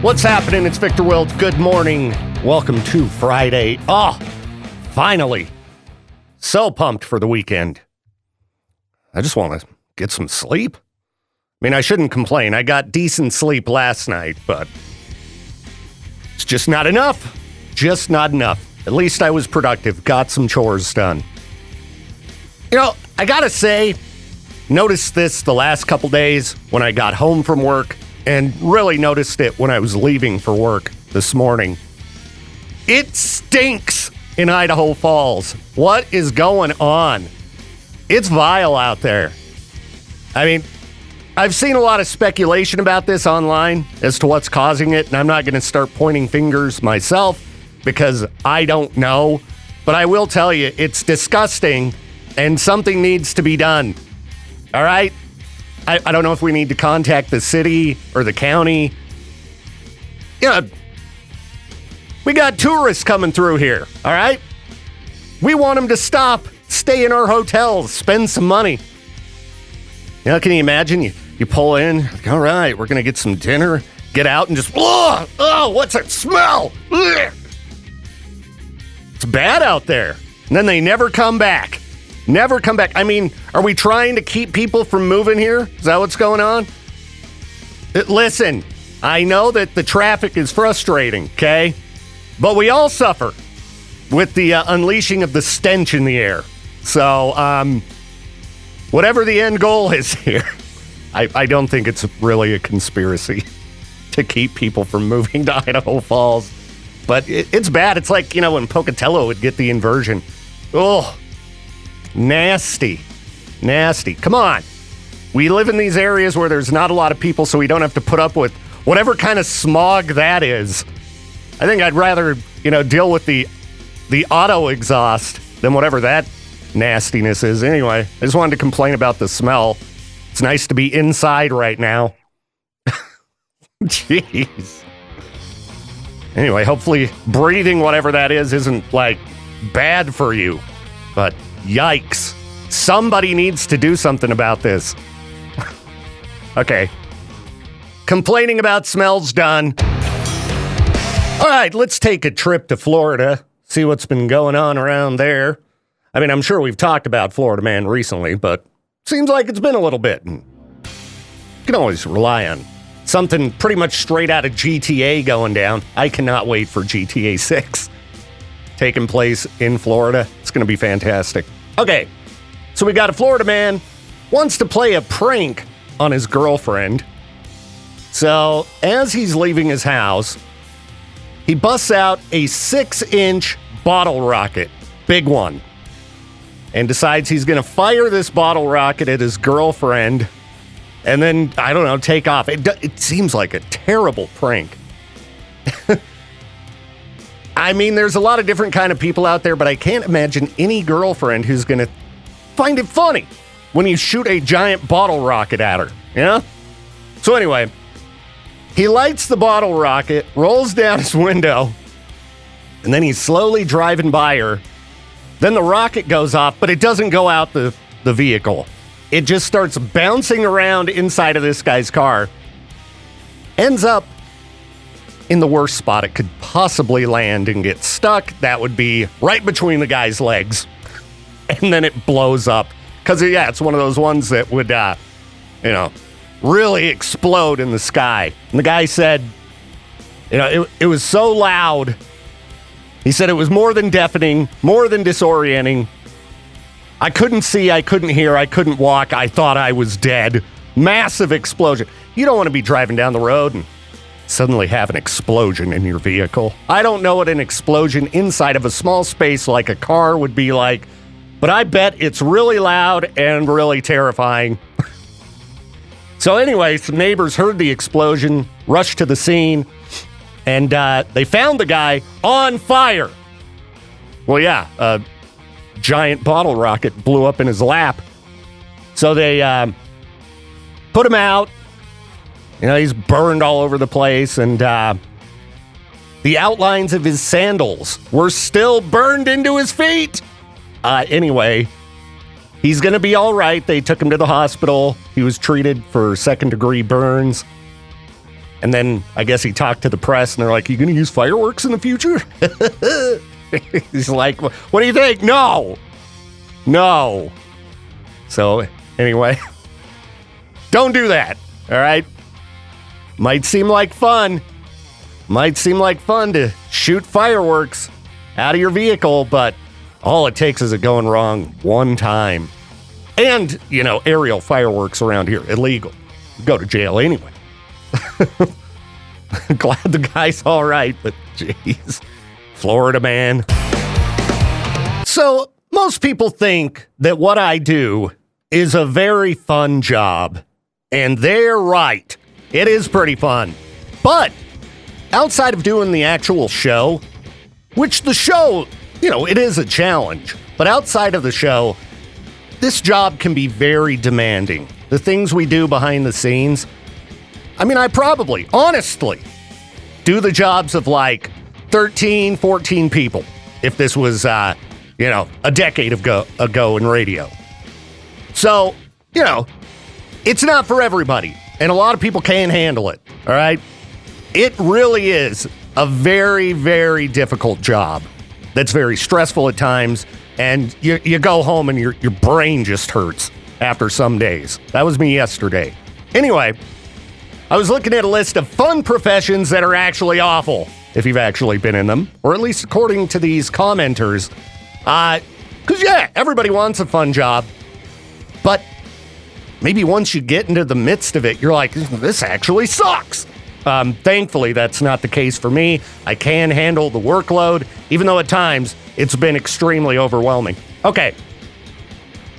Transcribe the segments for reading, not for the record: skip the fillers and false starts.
What's happening? It's Victor Wilt. Good morning. Welcome to Friday. Oh, finally. So pumped for the weekend. I just want to get some sleep. I mean, I shouldn't complain. I got decent sleep last night, but it's just not enough. Just not enough. At least I was productive. Got some chores done. You know, I gotta say, noticed this the last couple days when I got home from work, and really noticed it when I was leaving for work this morning. It stinks in Idaho Falls. What is going on? It's vile out there. I mean, I've seen a lot of speculation about this online as to what's causing it, and I'm not going to start pointing fingers myself because I don't know. But I will tell you, it's disgusting, and something needs to be done. All right? I don't know if we need to contact the city or the county. Yeah, we got tourists coming through here, all right? We want them to stop, stay in our hotels, spend some money. You know, can you imagine? You pull in, like, all right, we're going to get some dinner, get out and just, oh, what's that smell? Ugh. It's bad out there. And then they never come back. Never come back. I mean, are we trying to keep people from moving here? Is that what's going on? Listen, I know that the traffic is frustrating, okay? But we all suffer with the unleashing of the stench in the air. So, whatever the end goal is here, I don't think it's really a conspiracy to keep people from moving to Idaho Falls. But it's bad. It's like, you know, when Pocatello would get the inversion. Oh, nasty. Nasty. Come on. We live in these areas where there's not a lot of people, so we don't have to put up with whatever kind of smog that is. I think I'd rather, you know, deal with the auto exhaust than whatever that nastiness is. Anyway, I just wanted to complain about the smell. It's nice to be inside right now. Jeez. Anyway, hopefully breathing whatever that is isn't, like, bad for you. But yikes. Somebody needs to do something about this. Okay. Complaining about smells done. All right, let's take a trip to Florida, see what's been going on around there. I mean, I'm sure we've talked about Florida Man recently, but seems like it's been a little bit. And you can always rely on something pretty much straight out of GTA going down. I cannot wait for GTA 6 taking place in Florida. It's going to be fantastic. Okay, so we got a Florida man wants to play a prank on his girlfriend. So as he's leaving his house, he busts out a 6-inch bottle rocket, big one, and decides he's going to fire this bottle rocket at his girlfriend and then, I don't know, take off. It seems like a terrible prank. I mean, there's a lot of different kind of people out there, but I can't imagine any girlfriend who's going to find it funny when you shoot a giant bottle rocket at her, yeah? So anyway, he lights the bottle rocket, rolls down his window, and then he's slowly driving by her. Then the rocket goes off, but it doesn't go out the vehicle. It just starts bouncing around inside of this guy's car. Ends up in the worst spot it could possibly land and get stuck. That would be right between the guy's legs. And then it blows up. Because, yeah, it's one of those ones that would, really explode in the sky. And the guy said, it was so loud. He said it was more than deafening, more than disorienting. I couldn't see, I couldn't hear, I couldn't walk. I thought I was dead. Massive explosion. You don't want to be driving down the road and suddenly have an explosion in your vehicle. I don't know what an explosion inside of a small space like a car would be like, but I bet it's really loud and really terrifying. So anyway, some neighbors heard the explosion, rushed to the scene, and they found the guy on fire. Well, yeah, a giant bottle rocket blew up in his lap. So they put him out. You know, he's burned all over the place, and the outlines of his sandals were still burned into his feet. Anyway, he's going to be all right. They took him to the hospital. He was treated for second-degree burns. And then I guess he talked to the press and they're like, you going to use fireworks in the future? He's like, what do you think? No. So anyway, don't do that. All right. Might seem like fun to shoot fireworks out of your vehicle, but all it takes is it going wrong one time. And, aerial fireworks around here, illegal. You go to jail anyway. Glad the guy's all right, but jeez, Florida man. So most people think that what I do is a very fun job, and they're right. It is pretty fun. But outside of doing the actual show, which the show, it is a challenge, but outside of the show, this job can be very demanding. The things we do behind the scenes, I probably, honestly, do the jobs of like 13, 14 people if this was, a decade ago in radio. So, it's not for everybody, and a lot of people can't handle it, all right? It really is a very, very difficult job that's very stressful at times, and you go home and your brain just hurts after some days. That was me yesterday. Anyway, I was looking at a list of fun professions that are actually awful, if you've actually been in them, or at least according to these commenters. Because, everybody wants a fun job, but maybe once you get into the midst of it, you're like, this actually sucks. Thankfully, that's not the case for me. I can handle the workload, even though at times it's been extremely overwhelming. Okay.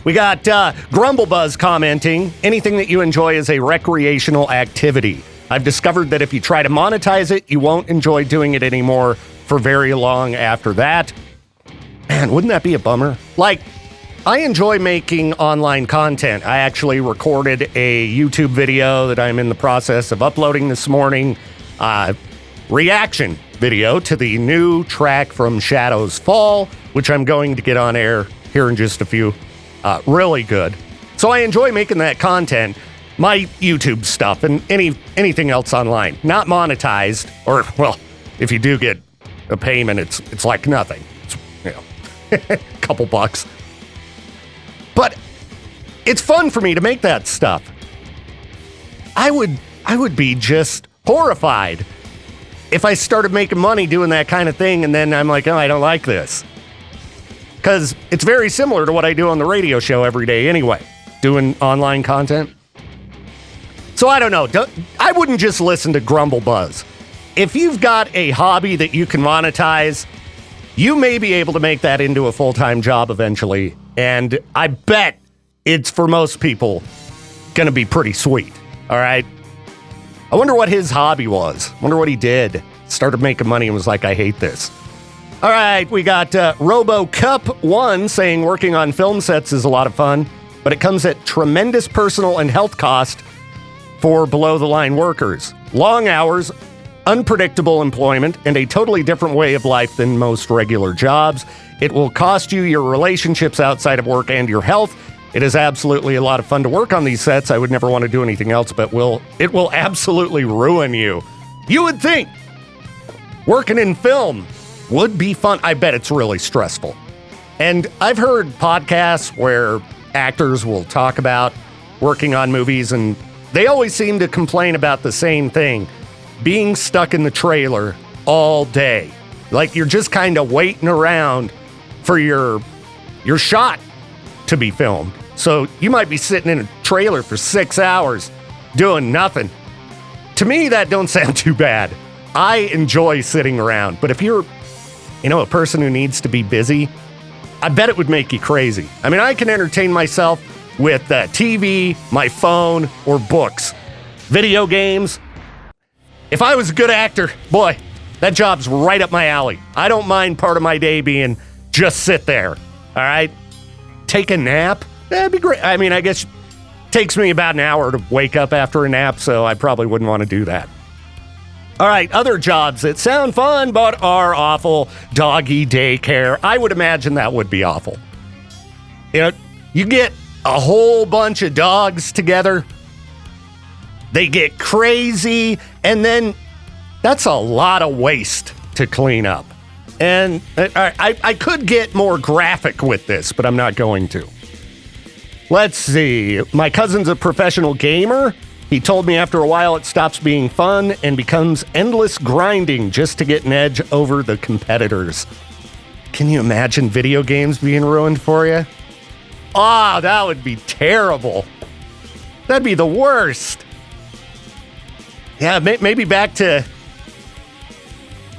We got Grumblebuzz commenting, anything that you enjoy is a recreational activity. I've discovered that if you try to monetize it, you won't enjoy doing it anymore for very long after that. Man, wouldn't that be a bummer? Like, I enjoy making online content. I actually recorded a YouTube video that I'm in the process of uploading this morning. Reaction video to the new track from Shadow's Fall, which I'm going to get on air here in just a few. Really good. So I enjoy making that content, my YouTube stuff, and anything else online. Not monetized, or, well, if you do get a payment, it's like nothing. It's, a couple bucks. But it's fun for me to make that stuff. I would be just horrified if I started making money doing that kind of thing, and then I'm like, oh, I don't like this. Because it's very similar to what I do on the radio show every day anyway, doing online content. So I don't know. I wouldn't just listen to Grumblebuzz. If you've got a hobby that you can monetize, you may be able to make that into a full-time job eventually. And I bet it's, for most people, going to be pretty sweet. All right? I wonder what his hobby was. Wonder what he did. Started making money and was like, I hate this. All right, we got RoboCup1 saying working on film sets is a lot of fun, but it comes at tremendous personal and health cost for below-the-line workers. Long hours, unpredictable employment, and a totally different way of life than most regular jobs. It will cost you your relationships outside of work and your health. It is absolutely a lot of fun to work on these sets. I would never want to do anything else, but it will absolutely ruin you. You would think working in film would be fun. I bet it's really stressful. And I've heard podcasts where actors will talk about working on movies, and they always seem to complain about the same thing, being stuck in the trailer all day. Like you're just kind of waiting around for your shot to be filmed. So you might be sitting in a trailer for 6 hours doing nothing. To me, that don't sound too bad. I enjoy sitting around, but if you're a person who needs to be busy, I bet it would make you crazy. I mean, I can entertain myself with TV, my phone, or books. Video games. If I was a good actor, boy, that job's right up my alley. I don't mind part of my day being just sit there, all right? Take a nap? That'd be great. I mean, I guess it takes me about an hour to wake up after a nap, so I probably wouldn't want to do that. All right, other jobs that sound fun but are awful. Doggy daycare. I would imagine that would be awful. You get a whole bunch of dogs together. they get crazy, and then that's a lot of waste to clean up. And I could get more graphic with this, but I'm not going to. Let's see. My cousin's a professional gamer. He told me after a while it stops being fun and becomes endless grinding just to get an edge over the competitors. Can you imagine video games being ruined for you? Oh, that would be terrible. That'd be the worst. Yeah, maybe back to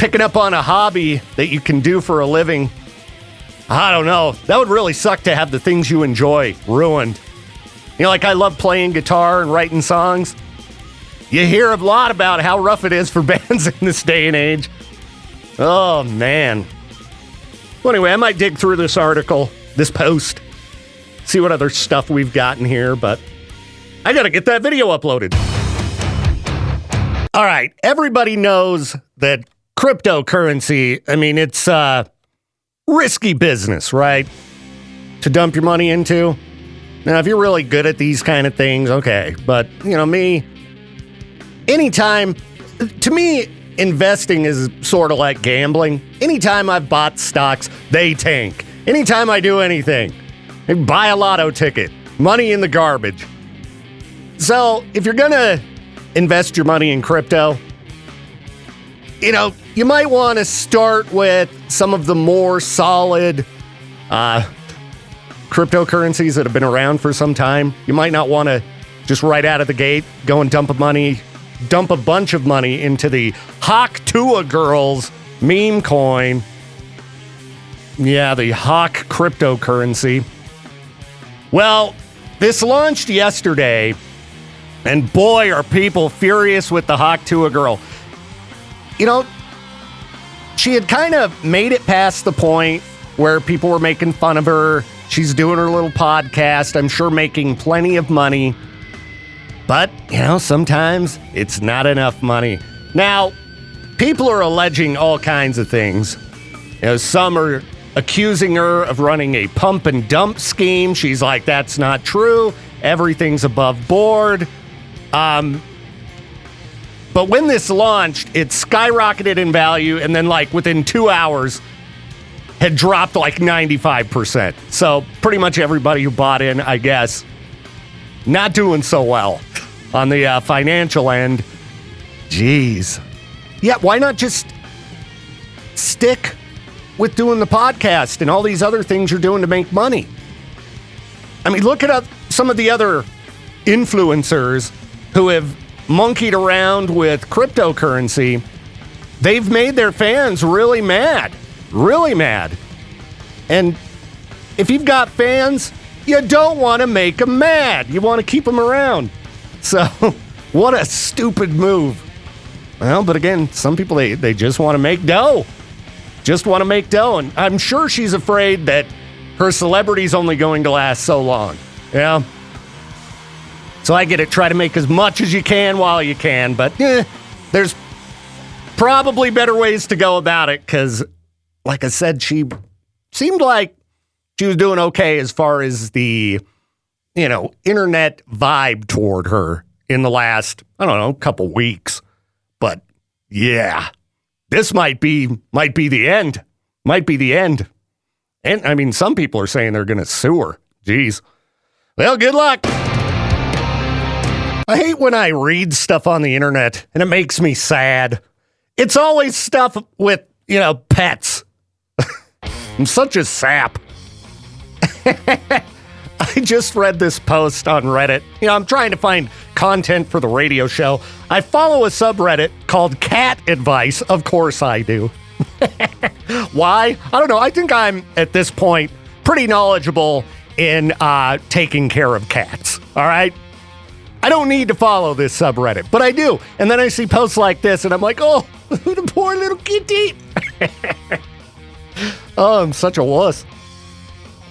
picking up on a hobby that you can do for a living. I don't know. That would really suck to have the things you enjoy ruined. You know, like I love playing guitar and writing songs. You hear a lot about how rough it is for bands in this day and age. Oh, man. Well, anyway, I might dig through this article, this post, see what other stuff we've got in here, but I got to get that video uploaded. All right, everybody knows that cryptocurrency, I mean, it's risky business, right? To dump your money into. Now, if you're really good at these kind of things, okay. But, you know, me, anytime, to me, investing is sort of like gambling. Anytime I've bought stocks, they tank. Anytime I do anything, I buy a lotto ticket, money in the garbage. So if you're going to invest your money in crypto, you know, you might want to start with some of the more solid cryptocurrencies that have been around for some time. You might not want to just right out of the gate go and dump a bunch of money into the Tuah Girls meme coin. Yeah, the Hawk cryptocurrency. Well, this launched yesterday, and boy, are people furious with the Tuah Girl. You know, she had kind of made it past the point where people were making fun of her. She's doing her little podcast, I'm sure making plenty of money. But, you know, sometimes it's not enough money. Now, people are alleging all kinds of things. You know, some are accusing her of running a pump and dump scheme. She's like, that's not true. Everything's above board. But when this launched, it skyrocketed in value, and then like within 2 hours had dropped like 95%. So pretty much everybody who bought in, I guess, not doing so well on the financial end. Jeez. Yeah, why not just stick with doing the podcast and all these other things you're doing to make money? I mean, look at some of the other influencers who have monkeyed around with cryptocurrency. They've made their fans really mad. Really mad. And if you've got fans, you don't want to make them mad. You want to keep them around. So, what a stupid move. Well, but again, some people, they just want to make dough. Just want to make dough. And I'm sure she's afraid that her celebrity's only going to last so long. Yeah. So I get it. Try to make as much as you can while you can. But there's probably better ways to go about it because, like I said, she seemed like she was doing okay as far as the, you know, internet vibe toward her in the last, I don't know, couple weeks. But yeah, this might be the end. Might be the end. And I mean, some people are saying they're going to sue her. Jeez. Well, good luck. I hate when I read stuff on the internet and it makes me sad. It's always stuff with, you know, pets. I'm such a sap. I just read this post on Reddit. You know, I'm trying to find content for the radio show. I follow a subreddit called Cat Advice. Of course I do. Why? I don't know. I think I'm, at this point, pretty knowledgeable in taking care of cats. All right? I don't need to follow this subreddit, but I do. And then I see posts like this, and I'm like, oh, the poor little kitty. Oh, I'm such a wuss.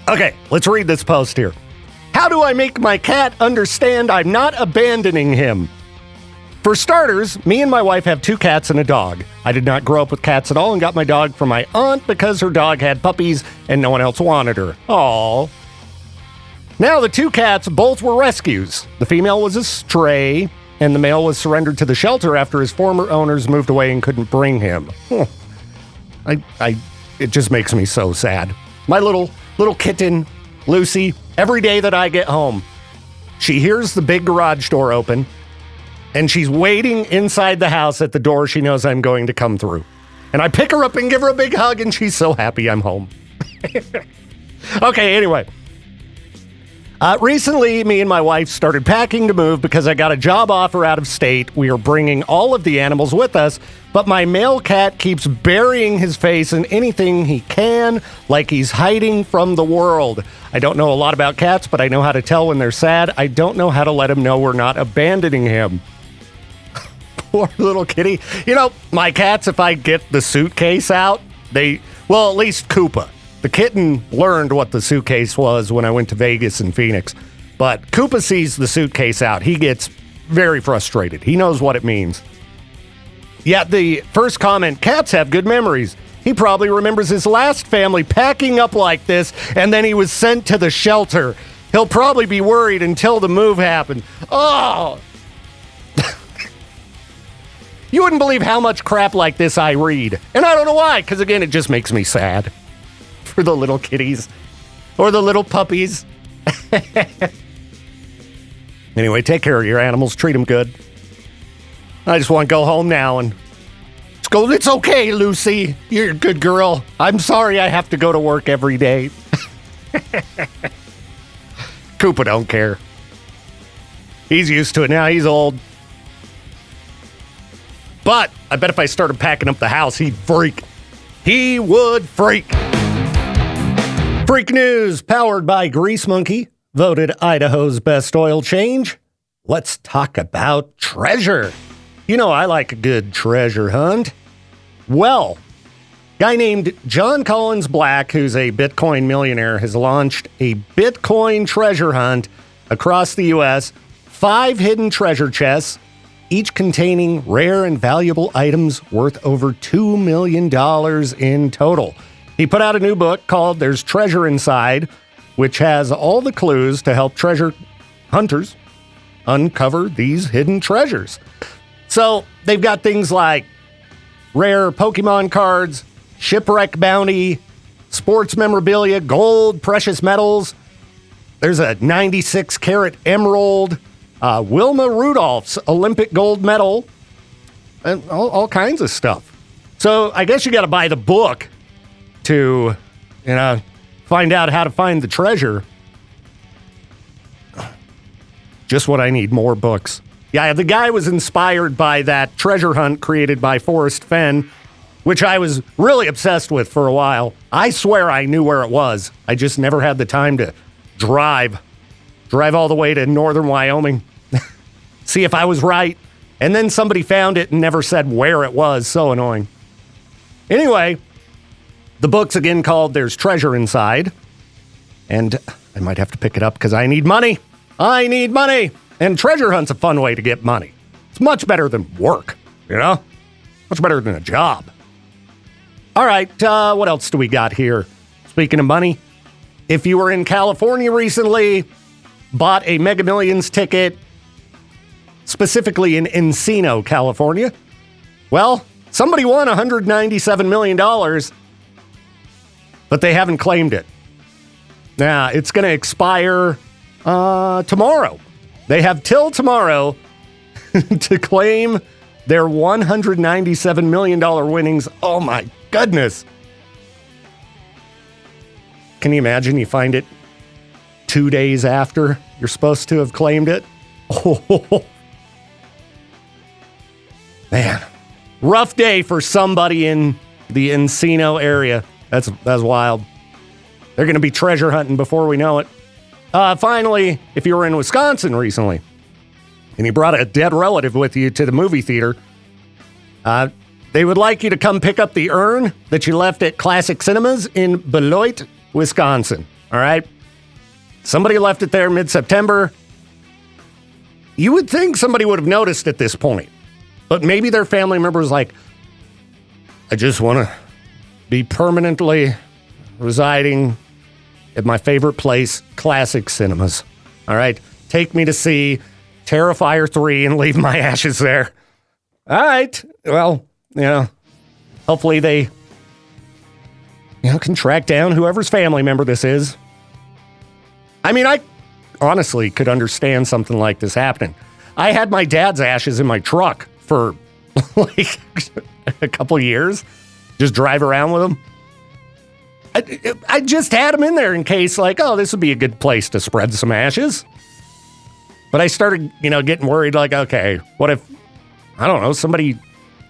Okay, let's read this post here. How do I make my cat understand I'm not abandoning him? For starters, me and my wife have 2 cats and a dog. I did not grow up with cats at all and got my dog from my aunt because her dog had puppies and no one else wanted her. Aww. Now the 2 cats both were rescues. The female was a stray. and the male was surrendered to the shelter after his former owners moved away and couldn't bring him. It just makes me so sad. My little kitten, Lucy, every day that I get home, she hears the big garage door open, and she's waiting inside the house at the door she knows I'm going to come through. And I pick her up and give her a big hug, and she's so happy I'm home. Okay, anyway. Recently, me and my wife started packing to move because I got a job offer out of state. We are bringing all of the animals with us, but my male cat keeps burying his face in anything he can, like he's hiding from the world. I don't know a lot about cats, but I know how to tell when they're sad. I don't know how to let him know we're not abandoning him. Poor little kitty. You know, my cats, if I get the suitcase out, well, at least Koopa. The kitten learned what the suitcase was when I went to Vegas and Phoenix. But Koopa sees the suitcase out. He gets very frustrated. He knows what it means. Yet the first comment, cats have good memories. He probably remembers his last family packing up like this, and then he was sent to the shelter. He'll probably be worried until the move happened. Oh! You wouldn't believe how much crap like this I read. And I don't know why, because again, it just makes me sad. For the little kitties. Or the little puppies. Anyway, take care of your animals. Treat them good. I just want to go home now and just go, it's okay, Lucy. You're a good girl. I'm sorry I have to go to work every day. Koopa don't care. He's used to it now. He's old. But I bet if I started packing up the house, he'd freak. He would freak. Freak news powered by Grease Monkey, voted Idaho's best oil change. Let's talk about treasure. You know I like a good treasure hunt. Well, guy named John Collins Black, who's a Bitcoin millionaire, has launched a Bitcoin treasure hunt across the U.S. 5 hidden treasure chests, each containing rare and valuable items worth over $2 million in total. He put out a new book called There's Treasure Inside, which has all the clues to help treasure hunters uncover these hidden treasures. So they've got things like rare Pokemon cards, shipwreck bounty, sports memorabilia, gold, precious metals. There's a 96-carat emerald, Wilma Rudolph's Olympic gold medal, and all kinds of stuff. So I guess you got to buy the book to, find out how to find the treasure. Just what I need, more books. Yeah, the guy was inspired by that treasure hunt created by Forrest Fenn, which I was really obsessed with for a while. I swear I knew where it was. I just never had the time to drive all the way to northern Wyoming, see if I was right. And then somebody found it and never said where it was. So annoying. Anyway, the book's again called There's Treasure Inside. And I might have to pick it up because I need money. I need money. And treasure hunt's a fun way to get money. It's much better than work, Much better than a job. All right, what else do we got here? Speaking of money, if you were in California recently, bought a Mega Millions ticket, specifically in Encino, California, well, somebody won $197 million, but they haven't claimed it. Now, it's going to expire tomorrow. They have till tomorrow to claim their $197 million winnings. Oh my goodness. Can you imagine you find it 2 days after you're supposed to have claimed it? Oh, man. Rough day for somebody in the Encino area. That's wild. They're going to be treasure hunting before we know it. Finally, if you were in Wisconsin recently and you brought a dead relative with you to the movie theater, they would like you to come pick up the urn that you left at Classic Cinemas in Beloit, Wisconsin. All right? Somebody left it there mid-September. You would think somebody would have noticed at this point, but maybe their family member was like, I just want to be permanently residing at my favorite place, Classic Cinemas. All right? Take me to see Terrifier 3 and leave my ashes there. All right. Well, hopefully they, can track down whoever's family member this is. I mean, I honestly could understand something like this happening. I had my dad's ashes in my truck for like a couple years. Just drive around with them. I just had them in there in case, like, oh, this would be a good place to spread some ashes. But I started, getting worried, like, okay, what if, I don't know, somebody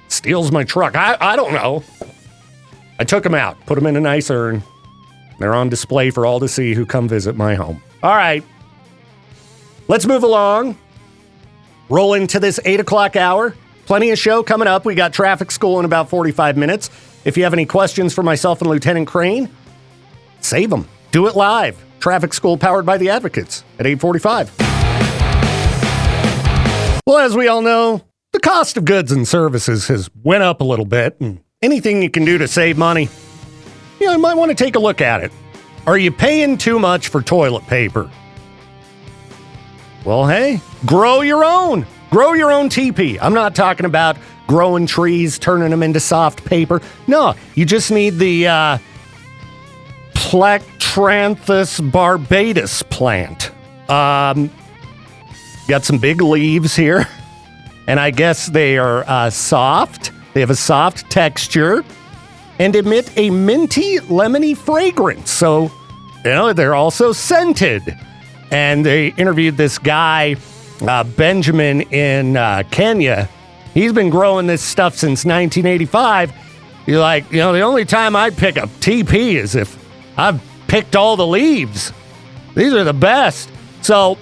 steals my truck? I don't know. I took them out, put them in a nice urn. They're on display for all to see who come visit my home. All right. Let's move along. Roll into this 8 o'clock hour. Plenty of show coming up. We got traffic school in about 45 minutes. If you have any questions for myself and Lieutenant Crane, save them. Do it live. Traffic school powered by the Advocates at 8:45. Well, as we all know, the cost of goods and services has went up a little bit, and anything you can do to save money, you might want to take a look at it. Are you paying too much for toilet paper? Well, hey, grow your own. Grow your own teepee. I'm not talking about growing trees, turning them into soft paper. No, you just need the Plectranthus barbatus plant. Got some big leaves here, and I guess they are soft. They have a soft texture and emit a minty, lemony fragrance. So, they're also scented. And they interviewed this guy, Benjamin, in Kenya. He's been growing this stuff since 1985. You're like, the only time I'd pick up TP is if I've picked all the leaves. These are the best. So,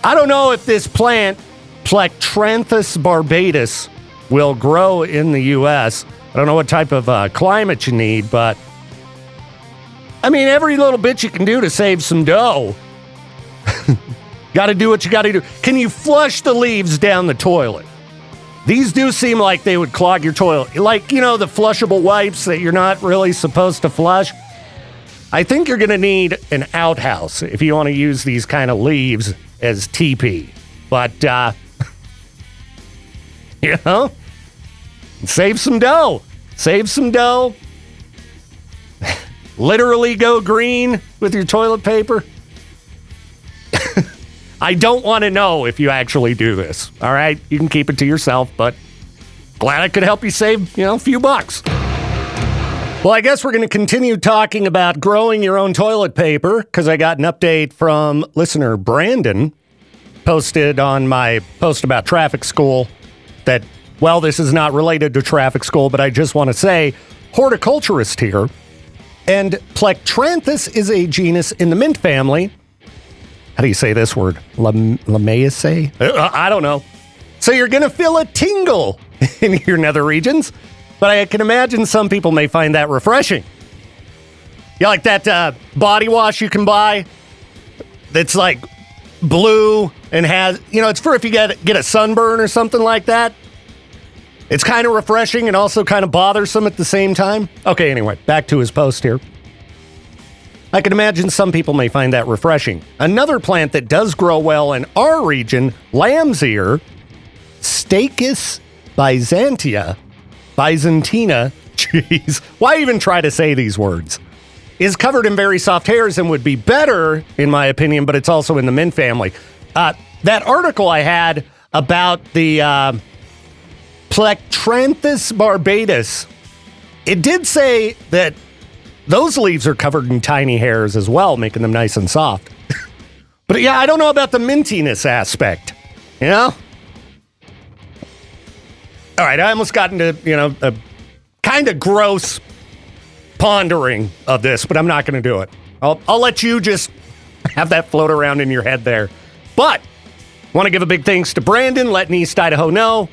I don't know if this plant, Plectranthus barbatus, will grow in the U.S. I don't know what type of climate you need, but I mean, every little bit you can do to save some dough. Got to do what you got to do. Can you flush the leaves down the toilet? These do seem like they would clog your toilet. Like, the flushable wipes that you're not really supposed to flush. I think you're going to need an outhouse if you want to use these kind of leaves as TP. But, save some dough. Save some dough. Literally go green with your toilet paper. I don't want to know if you actually do this. All right? You can keep it to yourself, but glad I could help you save, a few bucks. Well, I guess we're going to continue talking about growing your own toilet paper because I got an update from listener Brandon posted on my post about traffic school that, well, this is not related to traffic school, but I just want to say, horticulturist here. And Plectranthus is a genus in the mint family. How do you say this word? Lamaceae? I don't know. So you're going to feel a tingle in your nether regions, but I can imagine some people may find that refreshing. You like that body wash you can buy that's like blue and has, it's for if you get a sunburn or something like that. It's kind of refreshing and also kind of bothersome at the same time. Okay, anyway, back to his post here. I can imagine some people may find that refreshing. Another plant that does grow well in our region, lamb's ear, Stachys byzantina, jeez, why even try to say these words, is covered in very soft hairs and would be better, in my opinion, but it's also in the mint family. That article I had about the Plectranthus barbatus, it did say that those leaves are covered in tiny hairs as well, making them nice and soft. But yeah, I don't know about the mintiness aspect, All right, I almost got into, a kind of gross pondering of this, but I'm not going to do it. I'll let you just have that float around in your head there. But want to give a big thanks to Brandon, letting East Idaho know,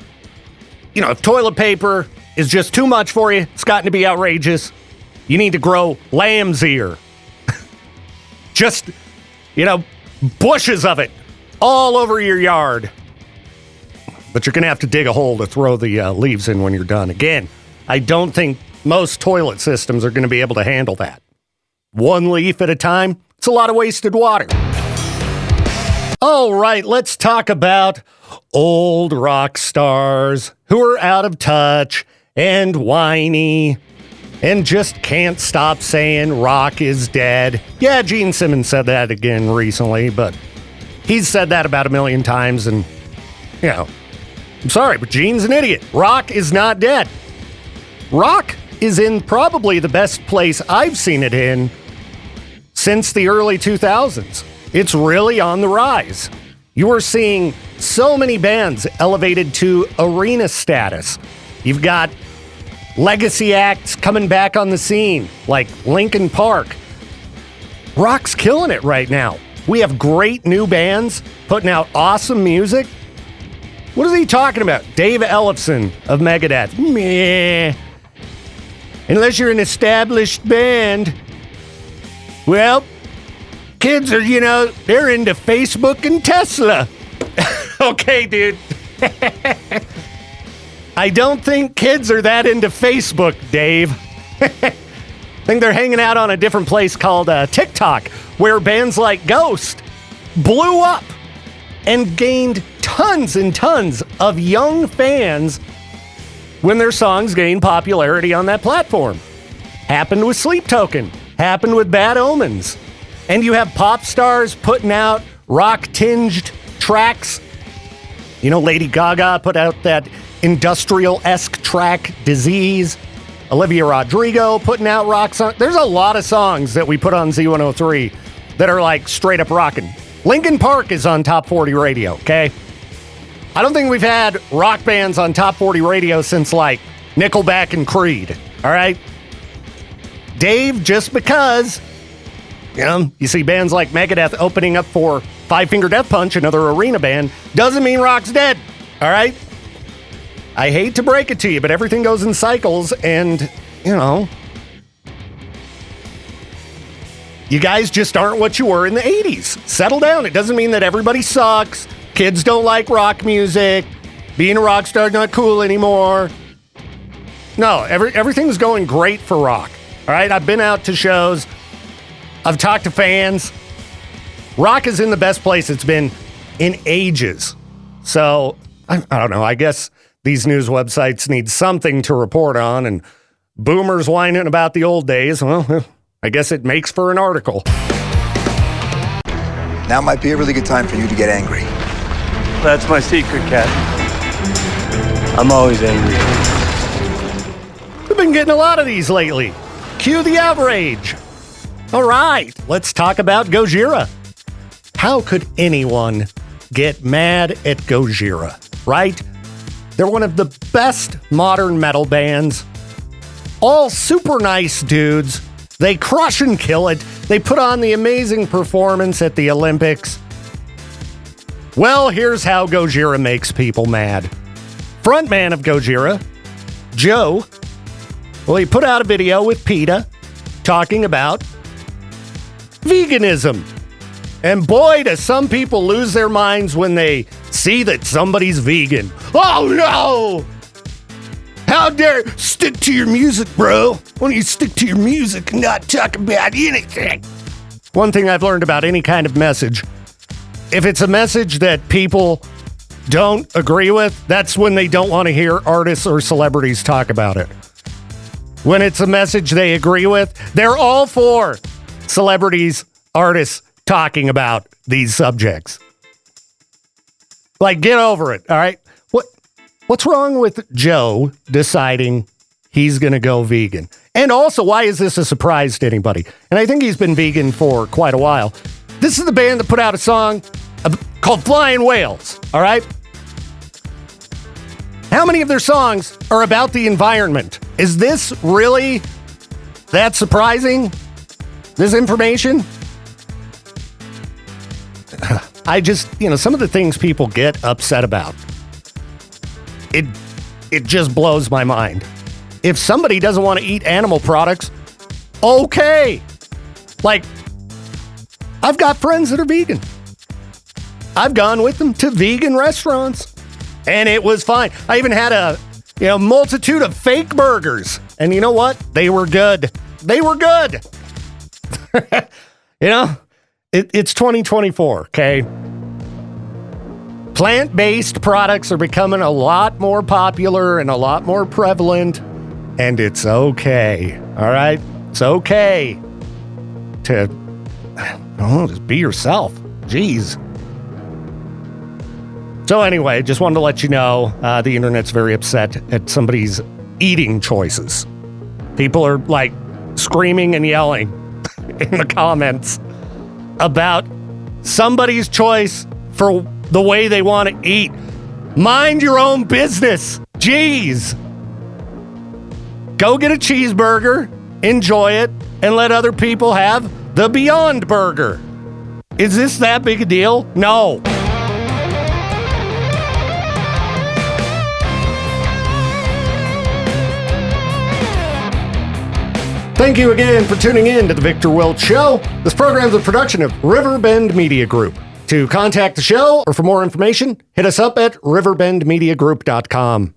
if toilet paper is just too much for you, it's gotten to be outrageous. You need to grow lamb's ear. Just, bushes of it all over your yard. But you're going to have to dig a hole to throw the leaves in when you're done. Again, I don't think most toilet systems are going to be able to handle that. One leaf at a time, it's a lot of wasted water. All right, let's talk about old rock stars who are out of touch and whiny and just can't stop saying rock is dead. Yeah, Gene Simmons said that again recently, but he's said that about a million times, and, you know, I'm sorry, but Gene's an idiot. Rock is not dead. Rock is in probably the best place I've seen it in since the early 2000s. It's really on the rise. You are seeing so many bands elevated to arena status. You've got legacy acts coming back on the scene, like Linkin Park. Rock's killing it right now. We have great new bands putting out awesome music. What is he talking about? Dave Ellefson of Megadeth. Meh. Unless you're an established band. Well, kids are, they're into Facebook and Tesla. Okay, dude. I don't think kids are that into Facebook, Dave. I think they're hanging out on a different place called TikTok, where bands like Ghost blew up and gained tons and tons of young fans when their songs gained popularity on that platform. Happened with Sleep Token. Happened with Bad Omens. And you have pop stars putting out rock-tinged tracks. Lady Gaga put out that industrial-esque track, Disease. Olivia Rodrigo putting out rock songs. There's a lot of songs that we put on Z103 that are like straight up rocking. Linkin Park is on Top 40 radio, okay? I don't think we've had rock bands on Top 40 radio since like Nickelback and Creed, all right? Dave, just because, you see bands like Megadeth opening up for Five Finger Death Punch, another arena band, doesn't mean rock's dead, all right? I hate to break it to you, but everything goes in cycles, and, you guys just aren't what you were in the 80s. Settle down. It doesn't mean that everybody sucks. Kids don't like rock music. Being a rock star is not cool anymore. No, everything's going great for rock. All right, I've been out to shows. I've talked to fans. Rock is in the best place it's been in ages. So, I don't know. I guess these news websites need something to report on, and boomers whining about the old days, well, I guess it makes for an article. Now might be a really good time for you to get angry. That's my secret, Cat. I'm always angry. We've been getting a lot of these lately. Cue the outrage. All right, let's talk about Gojira. How could anyone get mad at Gojira, right? They're one of the best modern metal bands. All super nice dudes. They crush and kill it. They put on the amazing performance at the Olympics. Well, here's how Gojira makes people mad. Frontman of Gojira, Joe, he put out a video with PETA talking about veganism. And boy, do some people lose their minds when they see that somebody's vegan. Oh no! How dare stick to your music, bro? Why don't you stick to your music and not talk about anything? One thing I've learned about any kind of message, if it's a message that people don't agree with, that's when they don't want to hear artists or celebrities talk about it. When it's a message they agree with, they're all for celebrities, artists talking about these subjects. Like, get over it, all right? What's wrong with Joe deciding he's going to go vegan? And also, why is this a surprise to anybody? And I think he's been vegan for quite a while. This is the band that put out a song called Flying Whales, all right? How many of their songs are about the environment? Is this really that surprising? This information? I just, some of the things people get upset about, it just blows my mind. If somebody doesn't want to eat animal products, okay. Like, I've got friends that are vegan. I've gone with them to vegan restaurants, and it was fine. I even had a multitude of fake burgers, and you know what? They were good. They were good. It's 2024, okay? Plant-based products are becoming a lot more popular and a lot more prevalent, and it's okay. All right? It's okay to, just be yourself. Jeez. So anyway, just wanted to let you know, the internet's very upset at somebody's eating choices. People are like screaming and yelling in the comments about somebody's choice for the way they want to eat. Mind your own business. Jeez. Go get a cheeseburger, enjoy it, and let other people have the Beyond Burger. Is this that big a deal? No. Thank you again for tuning in to the Victor Welch Show. This program is a production of Riverbend Media Group. To contact the show or for more information, hit us up at riverbendmediagroup.com.